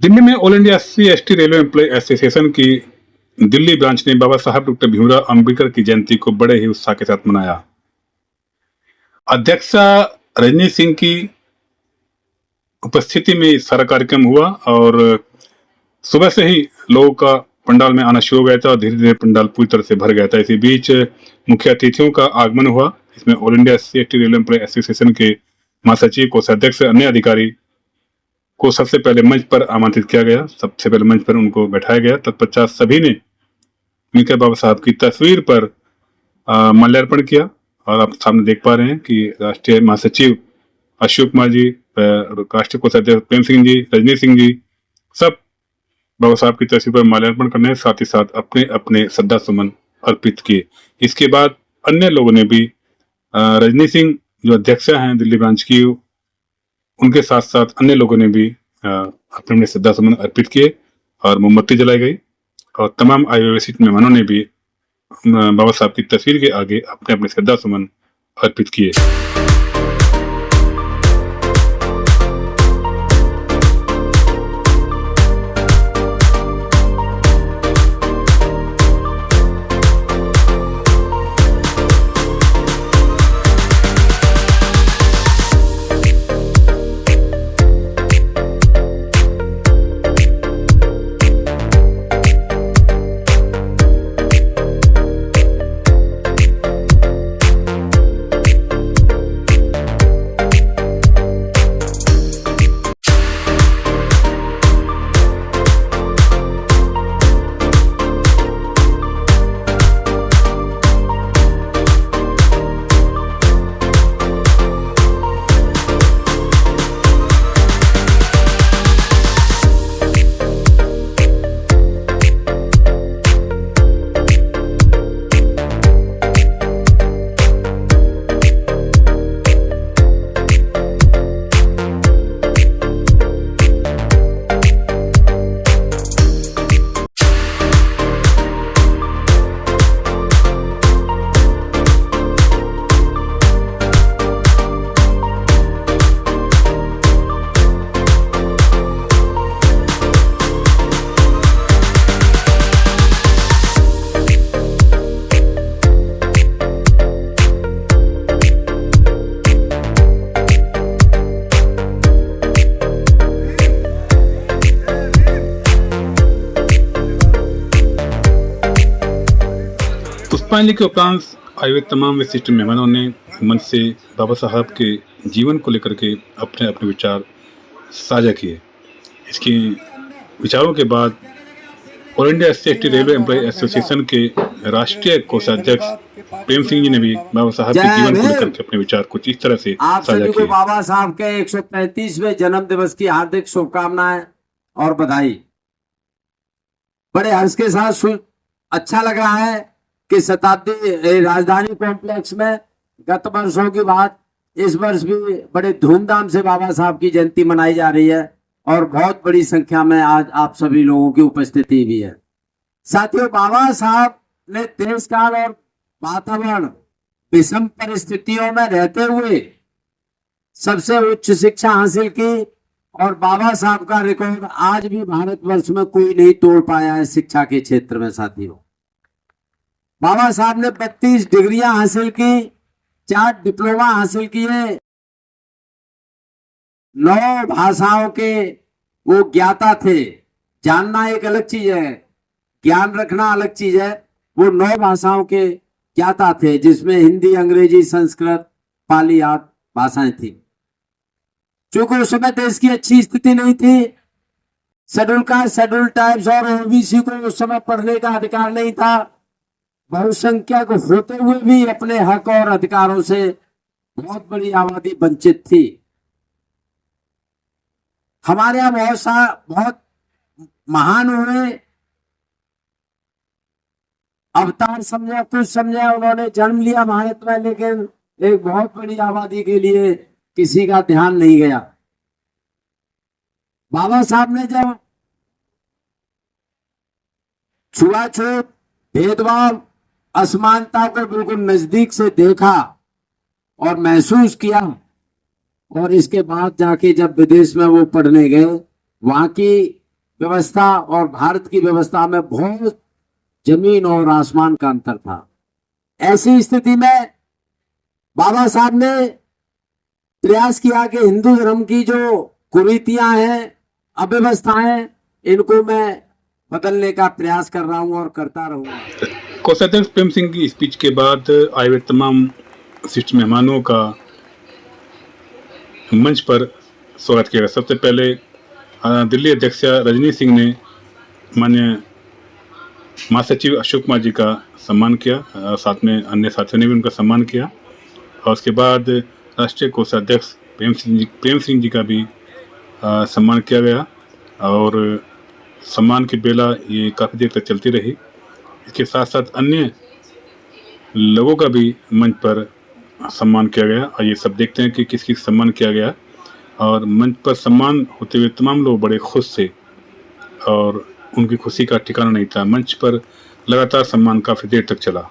दिल्ली में all India SC/ST railway employee association की Delhi branch ने बाबा साहब डॉक्टर भीमराव अंबेडकर की जयंती को बड़े ही उत्साह के साथ मनाया। अध्यक्षा रजनी सिंह की उपस्थिति में सारा कार्यक्रम हुआ और सुबह से ही लोगों का पंडाल में आना शुरू हो गया था और धीरे धीरे पंडाल पूरी तरह से भर गया था। इसी बीच मुख्य अतिथियों का आगमन हुआ। इसमें all India SC/ST railway employee association के महासचिव, कोषाध्यक्ष, अन्य अधिकारी को सबसे पहले मंच पर आमंत्रित किया गया। सबसे पहले मंच पर उनको बैठाया गया। तत्पश्चात सभी ने मिलकर बाबा साहब की तस्वीर पर माल्यार्पण किया और आप सामने देख पा रहे हैं कि राष्ट्रीय महासचिव अशोक कुमार जी, राष्ट्रीय कोषाध्यक्ष प्रेम सिंह जी, रजनी सिंह जी, सब बाबा साहब की तस्वीर पर माल्यार्पण करने, साथ ही साथ अपने अपने श्रद्धा सुमन अर्पित किए। इसके बाद अन्य लोगों ने भी, रजनी सिंह जो अध्यक्षा हैं दिल्ली ब्रांच की, उनके साथ साथ अन्य लोगों ने भी अपने अपने श्रद्धा सुमन अर्पित किए और मोमबत्ती जलाई गई और तमाम आयोजित मेहमानों ने भी बाबा साहब की तस्वीर के आगे अपने अपने श्रद्धा सुमन अर्पित किए। पुष्पांजलि के उपरांत आयोजित तमाम विशिष्ट मेहमानों ने मंच से बाबा साहब के जीवन को लेकर के अपने अपने विचार साझा किए। इसके विचारों के बाद all India SC/ST railway employee association के राष्ट्रीय कोषाध्यक्ष प्रेम सिंह जी ने भी बाबा साहब के जीवन को लेकर के अपने विचार कुछ इस तरह से साझा किए। बाबा साहब के 135वें जन्म दिवस की हार्दिक शुभकामनाएं और बधाई। बड़े हर्ष के साथ अच्छा लग रहा है कि शताब्दी राजधानी कॉम्प्लेक्स में गत वर्षों की बात इस वर्ष भी बड़े धूमधाम से बाबा साहब की जयंती मनाई जा रही है और बहुत बड़ी संख्या में आज आप सभी लोगों की उपस्थिति भी है। साथियों, बाबा साहब ने देश काल और वातावरण विषम परिस्थितियों में रहते हुए सबसे उच्च शिक्षा हासिल की और बाबा साहब का रिकॉर्ड आज भी भारतवर्ष में कोई नहीं तोड़ पाया है शिक्षा के क्षेत्र में। साथियों, बाबा साहब ने 32 डिग्रियां हासिल की, 4 डिप्लोमा हासिल किए, 9 भाषाओं के वो ज्ञाता थे। जानना एक अलग चीज है, ज्ञान रखना अलग चीज है। वो 9 भाषाओं के ज्ञाता थे, जिसमें हिंदी, अंग्रेजी, संस्कृत, पाली आदि भाषाएं थी। चूंकि उस समय देश की अच्छी स्थिति नहीं थी, शेड्यूल कास्ट, शेड्यूल ट्राइब्स और OBC को उस समय पढ़ने का अधिकार नहीं था। बहुसंख्यक होते हुए भी अपने हक और अधिकारों से बहुत बड़ी आबादी वंचित थी। हमारे यहाँ बहुत महान हुए, अवतार समझा, कुछ समझा, उन्होंने जन्म लिया भारत में, लेकिन एक बहुत बड़ी आबादी के लिए किसी का ध्यान नहीं गया। बाबा साहब ने जब छुआछूत, भेदभाव, असमानता को बिल्कुल नजदीक से देखा और महसूस किया, और इसके बाद जाके जब विदेश में वो पढ़ने गए, वहां की व्यवस्था और भारत की व्यवस्था में बहुत जमीन और आसमान का अंतर था। ऐसी स्थिति में बाबा साहब ने प्रयास किया कि हिंदू धर्म की जो कुरीतियां हैं, अव्यवस्थाएं, इनको मैं बदलने का प्रयास कर रहा हूं और करता रहूंगा। कोषाध्यक्ष प्रेम सिंह की स्पीच के बाद आए हुए तमाम विशिष्ट मेहमानों का मंच पर स्वागत किया गया। सबसे पहले दिल्ली अध्यक्ष रजनी सिंह ने माननीय महासचिव अशोक कुमार जी का सम्मान किया, साथ में अन्य साथियों ने भी उनका सम्मान किया। और उसके बाद राष्ट्रीय कोषाध्यक्ष प्रेम सिंह जी का भी सम्मान किया गया और सम्मान की बेला ये काफ़ी देर तक चलती रही। इसके साथ साथ अन्य लोगों का भी मंच पर सम्मान किया गया। और ये सब देखते हैं कि किस किस सम्मान किया गया। और मंच पर सम्मान होते हुए तमाम लोग बड़े खुश थे और उनकी खुशी का ठिकाना नहीं था। मंच पर लगातार सम्मान काफ़ी देर तक चला।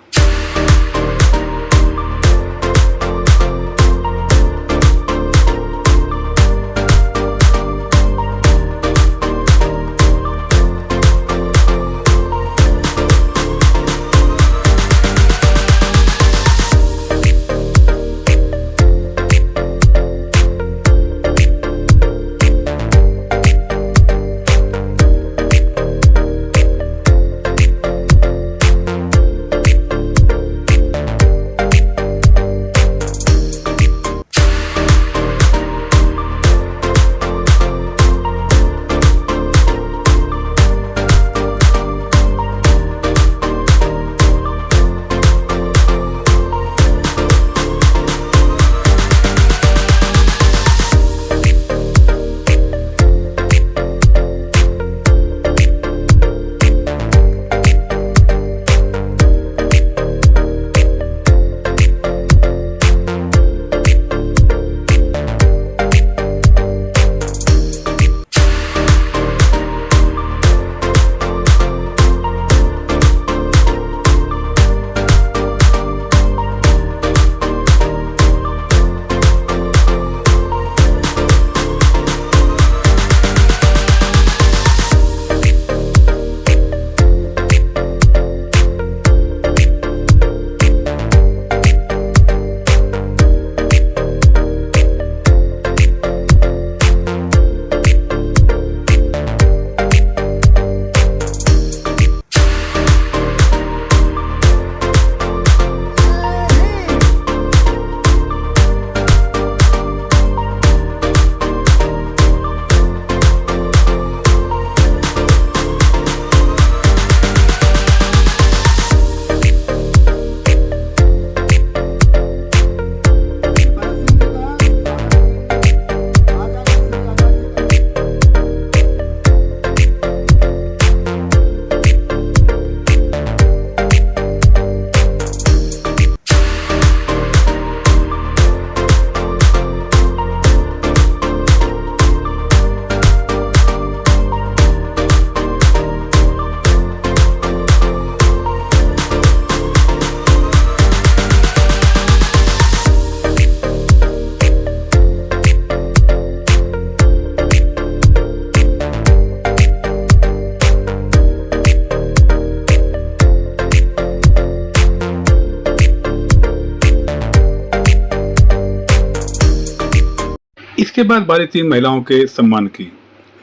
इसके बाद बारी थी महिलाओं के सम्मान की।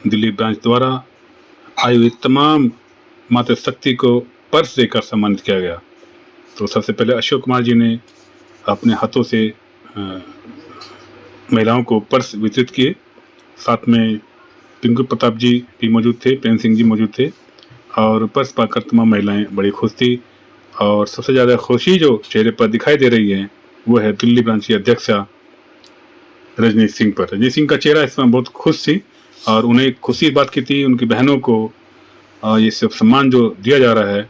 दिल्ली ब्रांच द्वारा आई हुई तमाम मातृ शक्ति को पर्स देकर सम्मानित किया गया। तो सबसे पहले अशोक कुमार जी ने अपने हाथों से महिलाओं को पर्स वितरित किए। साथ में पिंकू प्रताप जी भी मौजूद थे, प्रेम सिंह जी मौजूद थे और पर्स पाकर तमाम महिलाएं बड़ी खुश थी। और सबसे ज़्यादा खुशी जो चेहरे पर दिखाई दे रही है वो है दिल्ली ब्रांच की अध्यक्षा रजनी सिंह पर। रजनी सिंह का चेहरा इसमें बहुत खुश थी और उन्हें खुशी इस बात की थी उनकी बहनों को ये सब सम्मान जो दिया जा रहा है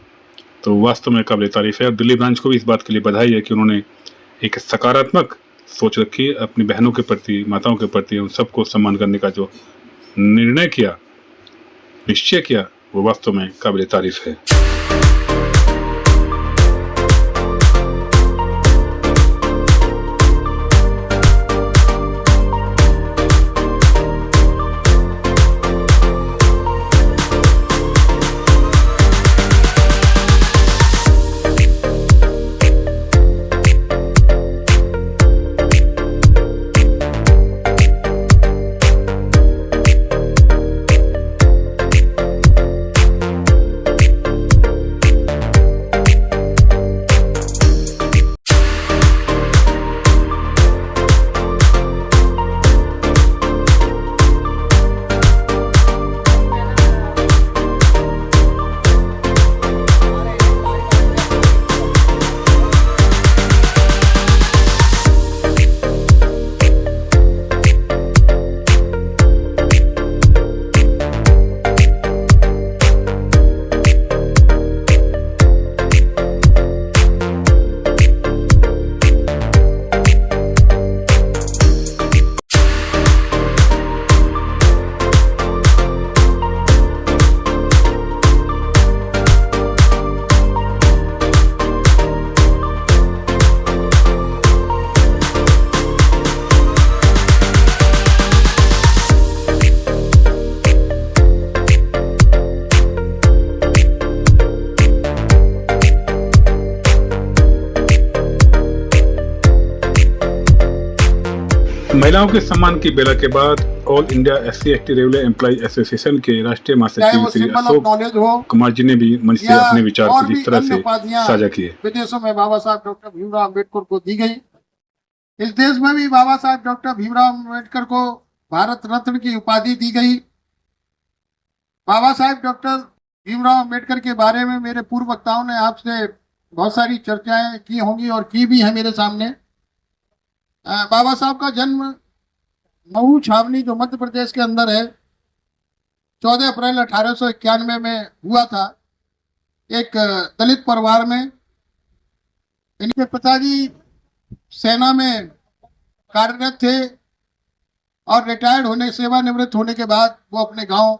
तो वास्तव में काबिल तारीफ है। और दिल्ली ब्रांच को भी इस बात के लिए बधाई है कि उन्होंने एक सकारात्मक सोच रखी अपनी बहनों के प्रति, माताओं के प्रति, उन सबको सम्मान करने का जो निर्णय किया, निश्चय किया, वो वास्तव में काबिल तारीफ है। महिलाओं के सम्मान की बेला के बाद all India SC/ST regular employee association के राष्ट्रीय चाहे महासचिव वो Shri symbol of Ashok knowledge हो कुमार जी ने भी मंच से या अपने विचार और कुछ भी इस तरह अन्य से उपाधियां साझा किए। विदेशों में बाबा साहब डॉक्टर भीमराव अम्बेडकर को दी गई। इस देश में भी बाबा साहब डॉक्टर भीमराव अम्बेडकर को भारत रत्न की उपाधि दी गई। बाबा साहब डॉक्टर भीमराव अम्बेडकर के बारे में मेरे पूर्व वक्ताओं ने आपसे बहुत सारी चर्चाएं की होंगी और की भी है मेरे सामने। बाबा साहब का जन्म महू छावनी जो मध्य प्रदेश के अंदर है 14 अप्रैल 1891 में हुआ था, एक दलित परिवार में। इनके पिताजी सेना में कार्यरत थे और रिटायर्ड होने सेवानिवृत्त होने के बाद वो अपने गांव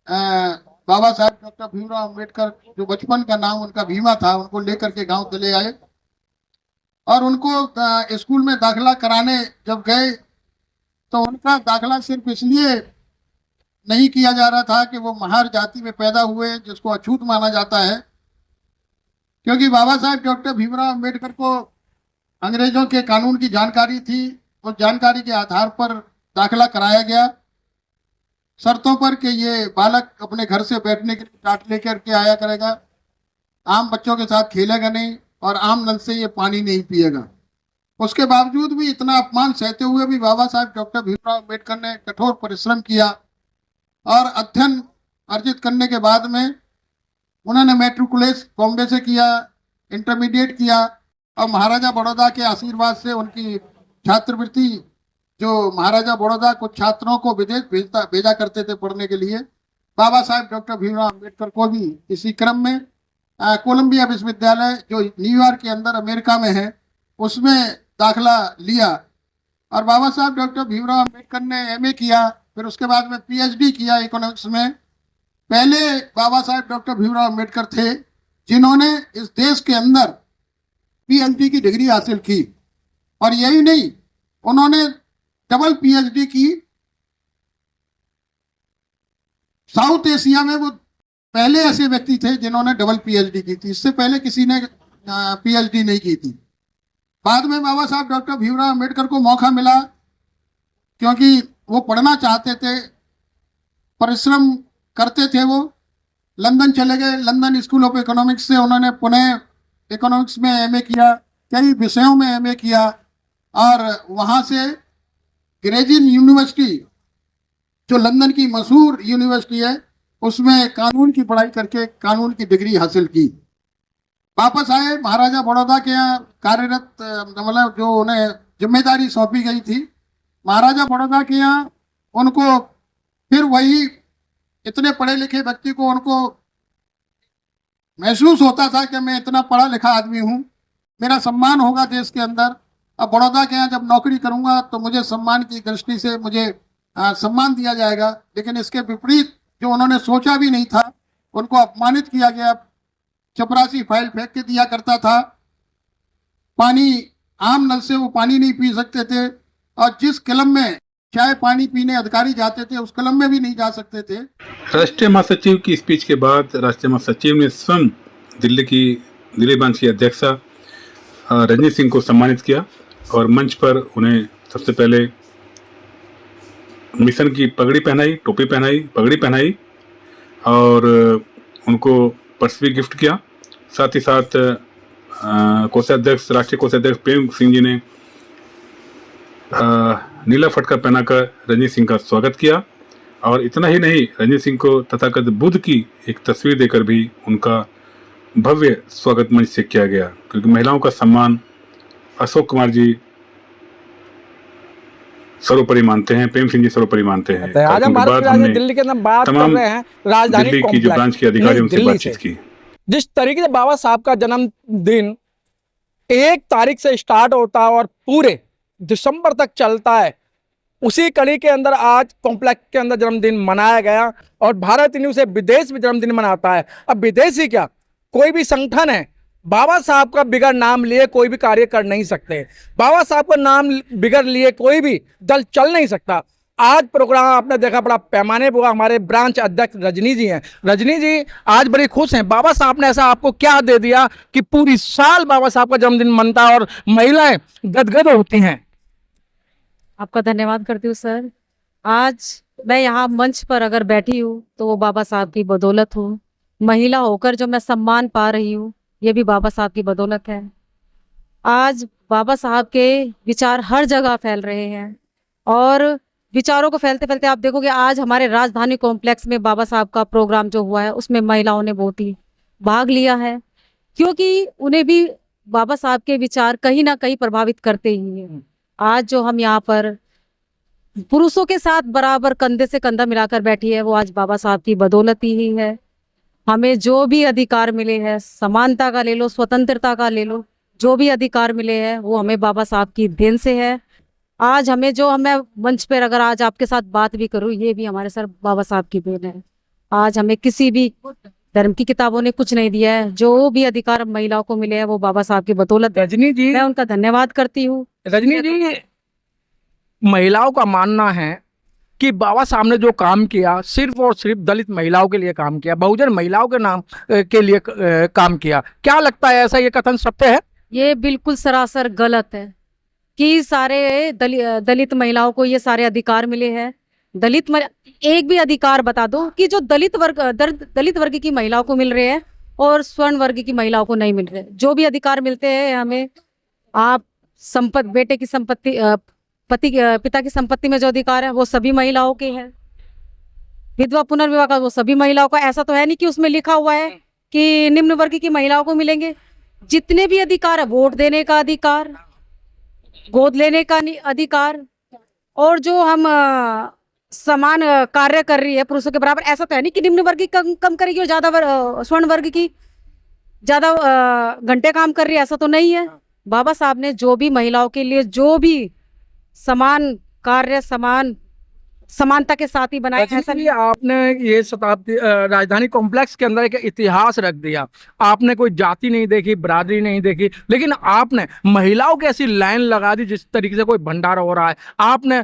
बाबा साहब डॉक्टर भीमराव अम्बेडकर जो बचपन का नाम उनका भीमा था उनको लेकर के गांव चले आए और उनको स्कूल में दाखिला कराने जब गए तो उनका दाखिला सिर्फ इसलिए नहीं किया जा रहा था कि वो महार जाति में पैदा हुए जिसको अछूत माना जाता है, क्योंकि बाबा साहब डॉक्टर भीमराव अम्बेडकर को अंग्रेजों के कानून की जानकारी थी। उस जानकारी के आधार पर दाखिला कराया गया शर्तों पर कि ये बालक अपने घर से बैठने के लिए टाट लेकर के आया करेगा, आम बच्चों के साथ खेलेगा नहीं और आम नल से ये पानी नहीं पिएगा। उसके बावजूद भी इतना अपमान सहते हुए भी बाबा साहब डॉक्टर भीमराव अम्बेडकर ने कठोर परिश्रम किया और अध्ययन अर्जित करने के बाद में उन्होंने मैट्रिकुलेशन बॉम्बे से किया, इंटरमीडिएट किया और महाराजा बड़ौदा के आशीर्वाद से उनकी छात्रवृत्ति जो महाराजा बड़ौदा कुछ छात्रों को विदेश भेजा करते थे पढ़ने के लिए, बाबा साहब डॉक्टर भीमराव अम्बेडकर को भी इसी क्रम में कोलंबिया विश्वविद्यालय जो न्यूयॉर्क के अंदर अमेरिका में है उसमें दाखिला लिया और बाबा साहब डॉक्टर भीमराव अम्बेडकर ने MA किया, फिर उसके बाद में PhD किया इकोनॉमिक्स में। पहले बाबा साहब डॉक्टर भीमराव अम्बेडकर थे जिन्होंने इस देश के अंदर PhD की डिग्री हासिल की और यही नहीं, उन्होंने डबल PhD की। साउथ एशिया में वो पहले ऐसे व्यक्ति थे जिन्होंने डबल PhD की थी, इससे पहले किसी ने PhD नहीं की थी। बाद में बाबा साहब डॉक्टर भीमराव अम्बेडकर को मौका मिला क्योंकि वो पढ़ना चाहते थे, परिश्रम करते थे। वो लंदन चले गए, लंदन स्कूल ऑफ इकोनॉमिक्स से उन्होंने पुणे इकोनॉमिक्स में MA किया, कई विषयों में MA किया और वहाँ से ग्रेजिन यूनिवर्सिटी जो लंदन की मशहूर यूनिवर्सिटी है उसमें कानून की पढ़ाई करके कानून की डिग्री हासिल की। वापस आए, महाराजा बड़ौदा के यहाँ कार्यरत, मतलब जो उन्हें जिम्मेदारी सौंपी गई थी महाराजा बड़ौदा के यहाँ, उनको फिर वही इतने पढ़े लिखे व्यक्ति को उनको महसूस होता था कि मैं इतना पढ़ा लिखा आदमी हूँ, मेरा सम्मान होगा देश के अंदर। अब बड़ौदा के यहाँ जब नौकरी करूँगा तो मुझे सम्मान की दृष्टि से मुझे सम्मान दिया जाएगा, लेकिन इसके विपरीत जो उन्होंने सोचा भी नहीं था उनको अपमानित किया गया। चपरासी फाइल फेंक के दिया करता था, पानी आम नल से वो पानी नहीं पी सकते थे और जिस क्लब में चाय पानी पीने अधिकारी जाते थे उस क्लब में भी नहीं जा सकते थे। राष्ट्रीय महासचिव की स्पीच के बाद राष्ट्रीय महासचिव ने स्वयं दिल्ली ब्रांच की अध्यक्षा रजनी सिंह को सम्मानित किया और मंच पर उन्हें सबसे पहले मिशन की पगड़ी पहनाई, टोपी पहनाई, पगड़ी पहनाई और उनको पर्स भी गिफ्ट किया। साथ ही साथ कोषाध्यक्ष, राष्ट्रीय कोषाध्यक्ष प्रेम सिंह जी ने नीला फटका पहनाकर रजनी सिंह का स्वागत किया और इतना ही नहीं, रजनी सिंह को तथाकथित बुद्ध की एक तस्वीर देकर भी उनका भव्य स्वागत मंच से किया गया, क्योंकि महिलाओं का सम्मान अशोक कुमार जी सर्वोपरि मानते हैं, प्रेम सिंह जी सर्वोपरि मानते हैं। आज हम दिल्ली के अंदर बात कर रहे हैं राजधानी दिल्ली की जो ब्रांच के अधिकारी उनसे बातचीत की। जिस तरीके से बाबा साहब का जन्मदिन 1 तारीख से स्टार्ट होता है और पूरे दिसंबर तक चलता है, उसी कड़ी के अंदर आज कॉम्प्लेक्स के अंदर जन्मदिन मनाया गया और भारत न्यूज से विदेश में जन्मदिन मनाता है। अब विदेशी क्या, कोई भी संगठन है, बाबा साहब का बिगड़ नाम लिए कोई भी कार्य कर नहीं सकते, बाबा साहब का नाम बिगड़ लिए कोई भी दल चल नहीं सकता। आज प्रोग्राम आपने देखा बड़ा पैमाने पर हुआ, हमारे ब्रांच अध्यक्ष रजनी जी हैं। रजनी जी आज बड़ी खुश हैं, बाबा साहब ने ऐसा आपको क्या दे दिया कि पूरी साल बाबा साहब का जन्मदिन मनता है और महिलाएं गदगद होती हैं? आपका धन्यवाद करती हूँ सर। आज मैं यहाँ मंच पर अगर बैठी हूँ तो वो बाबा साहब की बदौलत हूँ। महिला होकर जो मैं सम्मान पा रही हूँ ये भी बाबा साहब की बदौलत है। आज बाबा साहब के विचार हर जगह फैल रहे हैं और विचारों को फैलते फैलते आप देखोगे आज हमारे राजधानी कॉम्प्लेक्स में बाबा साहब का प्रोग्राम जो हुआ है उसमें महिलाओं ने बहुत ही भाग लिया है, क्योंकि उन्हें भी बाबा साहब के विचार कहीं ना कहीं प्रभावित करते ही हैं। आज जो हम यहाँ पर पुरुषों के साथ बराबर कंधे से कंधा मिलाकर बैठी है वो आज बाबा साहब की बदौलत ही है। हमें जो भी अधिकार मिले हैं, समानता का ले लो, स्वतंत्रता का ले लो, जो भी अधिकार मिले हैं वो हमें बाबा साहब की देन से है। आज हमें जो हमें मंच पर अगर आज आपके साथ बात भी करूँ ये भी हमारे सर बाबा साहब की देन है। आज हमें किसी भी धर्म की किताबों ने कुछ नहीं दिया है, जो भी अधिकार महिलाओं को मिले हैं वो बाबा साहब की बदौलत है। रजनी जी, मैं उनका धन्यवाद करती हूँ। रजनी जी, महिलाओं का मानना है कि बाबा साहब ने जो काम किया सिर्फ और सिर्फ दलित महिलाओं के लिए काम किया, बहुजन महिलाओं के नाम के लिए काम किया। क्या लगता है ऐसा ये कथन सत्य है? ये बिल्कुल सरासर गलत है कि सारे दलित महिलाओं को ये सारे अधिकार मिले हैं। एक भी अधिकार बता दो कि जो दलित वर्ग की महिलाओं को मिल रहे हैं और स्वर्ण वर्ग की महिलाओं को नहीं मिल रहे। जो भी अधिकार मिलते हैं हमें, आप बेटे की संपत्ति, पिता की संपत्ति में जो अधिकार है वो सभी महिलाओं के हैं। विधवा पुनर्विवाह का वो सभी महिलाओं का। ऐसा तो है नहीं कि उसमें लिखा हुआ है कि निम्न वर्ग की महिलाओं को मिलेंगे। जितने भी अधिकार है, वोट देने का अधिकार, गोद लेने का अधिकार, और जो हम समान कार्य कर रही है पुरुषों के बराबर, ऐसा तो है नहीं कि निम्न वर्ग की कम करेगी और ज्यादा स्वर्ण वर्ग की ज्यादा घंटे काम कर रही है, ऐसा तो नहीं है। बाबा साहब ने जो भी महिलाओं के लिए जो भी समान कार्य समानता के साथ ही बनाया। ऐसा नहीं, आपने ये शताब्दी राजधानी कॉम्प्लेक्स के अंदर एक इतिहास रख दिया। आपने कोई जाति नहीं देखी, बिरादरी नहीं देखी, लेकिन आपने महिलाओं की ऐसी लाइन लगा दी जिस तरीके से कोई भंडारा हो रहा है। आपने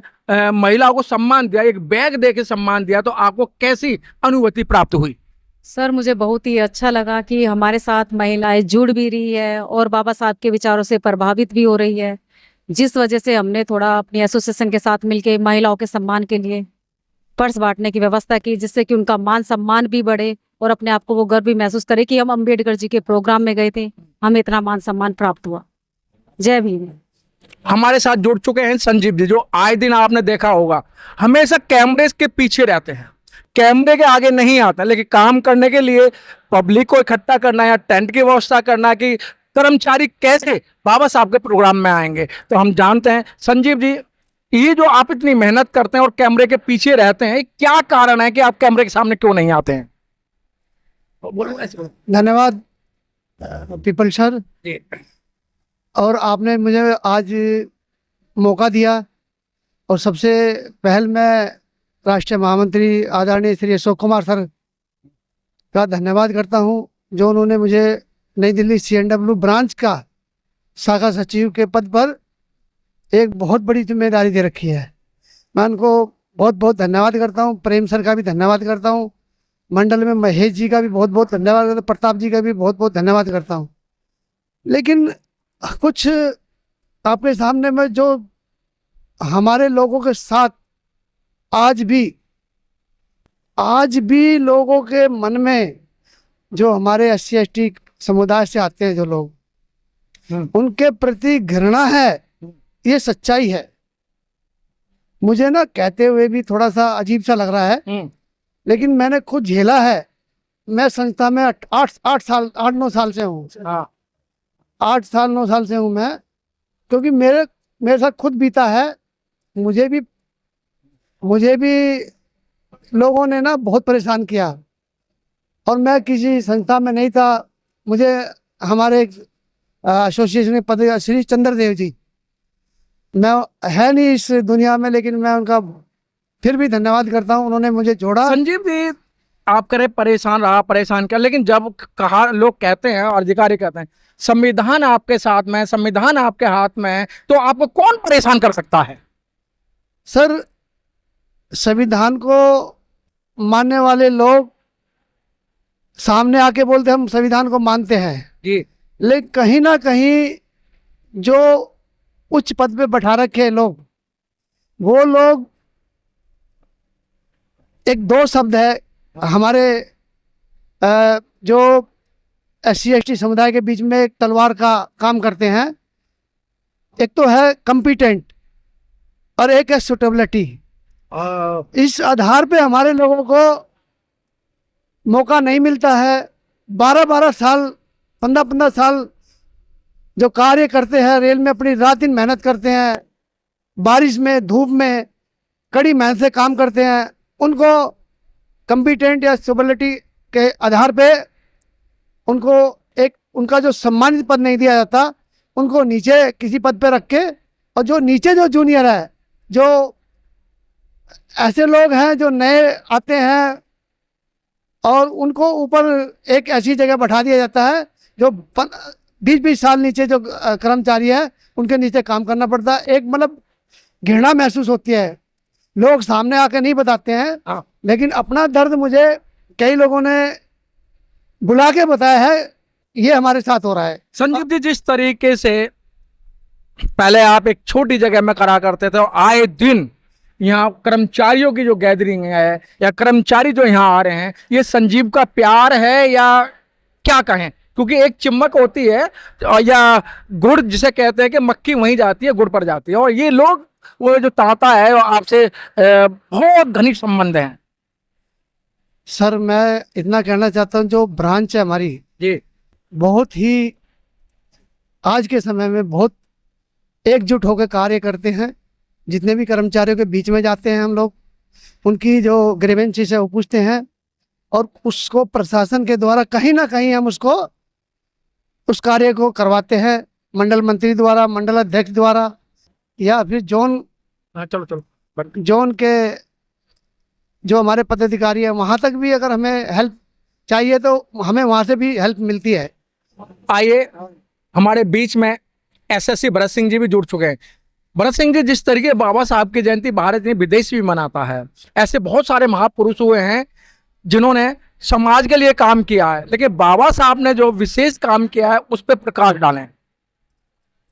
महिलाओं को सम्मान दिया, एक बैग दे के सम्मान दिया, तो आपको कैसी अनुभूति प्राप्त हुई? सर मुझे बहुत ही अच्छा लगा कि हमारे साथ महिलाएं जुड़ भी रही है और बाबा साहब के विचारों से प्रभावित भी हो रही है, जिस वजह से हमने थोड़ा अपनी एसोसिएशन के साथ मिलकर महिलाओं के सम्मान के लिए पर्स बांटने की व्यवस्था की, जिससे कि उनका मान सम्मान भी बढ़े और अपने आप को वो गर्व भी महसूस करे कि हम अम्बेडकर जी के प्रोग्राम में गए थे, हमें इतना मान सम्मान प्राप्त हुआ। जय भीम। हमारे साथ जुड़ चुके हैं संजीव जी, जो आए दिन आपने देखा होगा हमेशा कैमरे के पीछे रहते हैं, कैमरे के आगे नहीं आते, लेकिन काम करने के लिए पब्लिक को इकट्ठा करना या टेंट की व्यवस्था करना कि कर्मचारी कैसे बाबा साहब के प्रोग्राम में आएंगे। तो हम जानते हैं संजीव जी, ये जो आप इतनी मेहनत करते हैं और कैमरे के पीछे रहते हैं, क्या कारण है कि आप कैमरे के सामने क्यों नहीं आते हैं? धन्यवाद पीपल सर, और आपने मुझे आज मौका दिया। और सबसे पहल मैं राष्ट्रीय महामंत्री आदरणीय श्री अशोक कुमार सर का धन्यवाद करता हूं, जो उन्होंने मुझे नई दिल्ली CNW ब्रांच का शाखा सचिव के पद पर एक बहुत बड़ी जिम्मेदारी दे रखी है। मैं उनको बहुत बहुत धन्यवाद करता हूं। प्रेम सर का भी धन्यवाद करता हूं। मंडल में महेश जी का भी बहुत बहुत धन्यवाद करता हूं। प्रताप जी का भी बहुत बहुत धन्यवाद करता हूं। लेकिन कुछ आपके सामने में जो हमारे लोगों के साथ आज भी लोगों के मन में, जो हमारे SC/ST समुदाय से आते हैं जो लोग, उनके प्रति घृणा है, ये सच्चाई है। मुझे ना कहते हुए भी थोड़ा सा अजीब सा लग रहा है, लेकिन मैंने खुद झेला है। मैं संस्था में 8-9 साल से हूँ। 8-9 साल से हूँ मैं, क्योंकि मेरे साथ खुद बीता है। मुझे भी लोगों ने ना बहुत परेशान किया, और मैं किसी संस्था में नहीं था। मुझे हमारे एसोसिएशन के पद श्री चंद्रदेव जी, मैं है नहीं इस दुनिया में, लेकिन मैं उनका फिर भी धन्यवाद करता हूं, उन्होंने मुझे जोड़ा। संजीव जी, आप करें परेशान रहा, परेशान किया, लेकिन जब कहा लोग कहते हैं और अधिकारी कहते हैं संविधान आपके साथ में, संविधान आपके हाथ में है, तो आपको कौन परेशान कर सकता है? सर, संविधान को मानने वाले लोग सामने आके बोलते हम संविधान को मानते हैं जी, लेकिन कहीं ना कहीं जो उच्च पद पे बैठा रखे हैं लोग, वो लोग, एक दो शब्द है हमारे जो SC/ST समुदाय के बीच में एक तलवार का काम करते हैं। एक तो है कम्पिटेंट और एक है सुटेबिलिटी। इस आधार पे हमारे लोगों को मौका नहीं मिलता है। 12-12 साल, 15-15 साल जो कार्य करते हैं रेल में, अपनी रात दिन मेहनत करते हैं, बारिश में धूप में कड़ी मेहनत से काम करते हैं, उनको कम्पिटेंट या सुटेबिलिटी के आधार पे उनको एक उनका जो सम्मानित पद नहीं दिया जाता, उनको नीचे किसी पद पे रख के, और जो नीचे जो जूनियर है, जो ऐसे लोग हैं जो नए आते हैं, और उनको ऊपर एक ऐसी जगह बैठा दिया जाता है जो 20-20 साल नीचे जो कर्मचारी है उनके नीचे काम करना पड़ता है। एक मतलब घृणा महसूस होती है। लोग सामने आके नहीं बताते हैं, लेकिन अपना दर्द मुझे कई लोगों ने बुला के बताया है, ये हमारे साथ हो रहा है। संजीव जी, जिस तरीके से पहले आप एक छोटी जगह में करा करते थे और आए दिन यहाँ कर्मचारियों की जो गैदरिंग है या कर्मचारी जो यहाँ आ रहे हैं, ये संजीव का प्यार है या क्या कहें? क्योंकि एक चिमक होती है या गुड़ जिसे कहते हैं कि मक्खी वहीं जाती है, गुड़ पर जाती है, और ये लोग वो जो ताता है वो आपसे बहुत घनिष्ठ संबंध हैं। सर मैं इतना कहना चाहता हूँ, जो ब्रांच है हमारी जी, बहुत ही आज के समय में बहुत एकजुट होकर कार्य करते हैं। जितने भी कर्मचारियों के बीच में जाते हैं हम लोग, उनकी जो ग्रीवेंसेस है वो पूछते हैं, और उसको प्रशासन के द्वारा कहीं ना कहीं हम उसको उस कार्य को करवाते हैं, मंडल मंत्री द्वारा, मंडल अध्यक्ष द्वारा, या फिर जोन के जो हमारे पदाधिकारी है वहाँ तक भी अगर हमें हेल्प चाहिए तो हमें वहाँ से भी हेल्प मिलती है। आइए, हमारे बीच में SSC भरत सिंह जी भी जुड़ चुके हैं। भरत सिंह जी, जिस तरीके बाबा साहब की जयंती भारत में विदेश भी मनाता है, ऐसे बहुत सारे महापुरुष हुए हैं जिन्होंने समाज के लिए काम किया है, लेकिन बाबा साहब ने जो विशेष काम किया है उस पर प्रकाश डालें।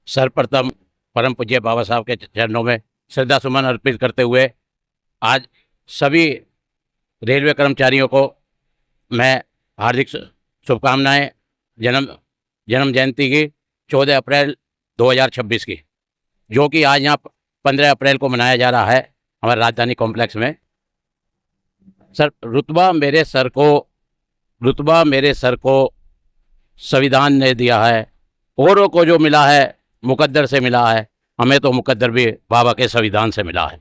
सर्वप्रथम परम पूज्य बाबा साहब के चरणों में श्रद्धा सुमन अर्पित करते हुए आज सभी रेलवे कर्मचारियों को मैं हार्दिक शुभकामनाएं जन्म जयंती की 14 अप्रैल 2026 की, जो कि आज यहाँ 15 अप्रैल को मनाया जा रहा है हमारे राजधानी कॉम्प्लेक्स में। सर, रुतबा मेरे सर को संविधान ने दिया है, औरों को जो मिला है मुकद्दर से मिला है, हमें तो मुकद्दर भी बाबा के संविधान से मिला है।